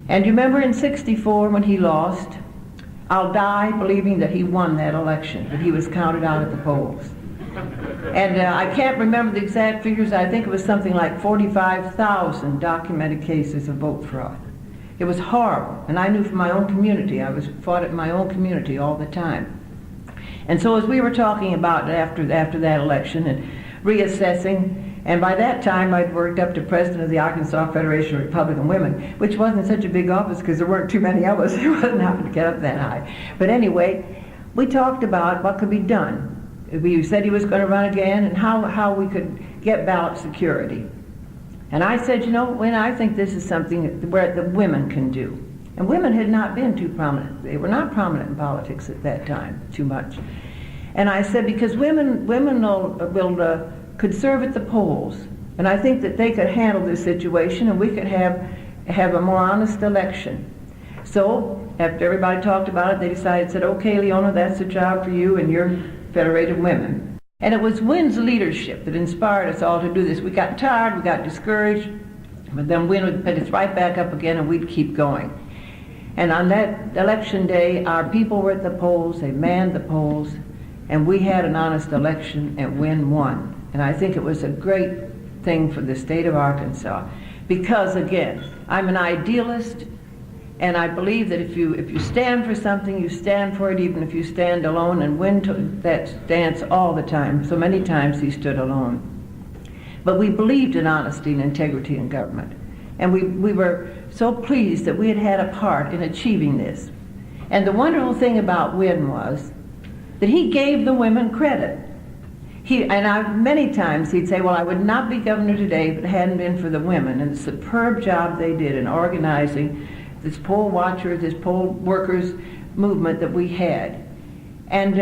And you remember in '64 when he lost, I'll die believing that he won that election, that he was counted out at the polls. And I can't remember the exact figures. I think it was something like 45,000 documented cases of vote fraud. It was horrible, and I knew from my own community. I was fought at my own community all the time. And so as we were talking about after that election and reassessing, and by that time I'd worked up to president of the Arkansas Federation of Republican Women, which wasn't such a big office because there weren't too many of us. It wasn't happening to get up that high. But anyway, we talked about what could be done. We said he was going to run again, and how we could get ballot security. And I said, you know, Win, I think this is something where the women can do. And women had not been too prominent. They were not prominent in politics at that time, too much. And I said, because women could serve at the polls, and I think that they could handle this situation, and we could have a more honest election. So after everybody talked about it, they decided, said, okay, Leona, that's the job for you and your Federated Women. And it was Win's leadership that inspired us all to do this. We got tired, we got discouraged, but then Win would put us right back up again, and we'd keep going. And on that election day, our people were at the polls, they manned the polls, and we had an honest election, and Win won. And I think it was a great thing for the state of Arkansas, because again, I'm an idealist, and I believe that if you stand for something, you stand for it even if you stand alone, and Win took that stance all the time. So many times he stood alone. But we believed in honesty and integrity in government. And we were so pleased that we had had a part in achieving this. And the wonderful thing about Win was that he gave the women credit. Many times he'd say, well, I would not be governor today if it hadn't been for the women and the superb job they did in organizing this poll watchers, this poll workers movement that we had. And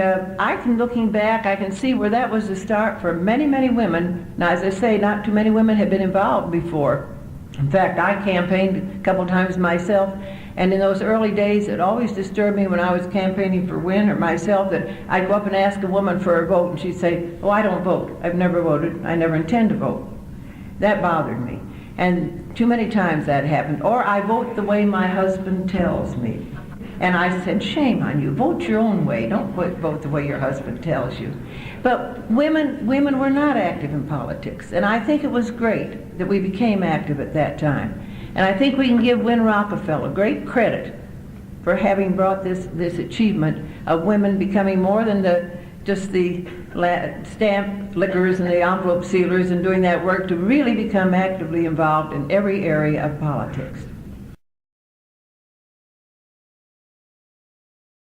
looking back, I can see where that was the start for many, many women. Now, as I say, not too many women had been involved before. In fact, I campaigned a couple times myself, and in those early days, it always disturbed me when I was campaigning for Win or myself that I'd go up and ask a woman for a vote, and she'd say, oh, I don't vote. I've never voted. I never intend to vote. That bothered me. And too many times that happened. Or I vote the way my husband tells me. And I said, shame on you. Vote your own way. Don't vote the way your husband tells you. But women were not active in politics. And I think it was great that we became active at that time. And I think we can give Win Rockefeller great credit for having brought this achievement of women becoming more than just the stamp lickers and the envelope sealers and doing that work, to really become actively involved in every area of politics.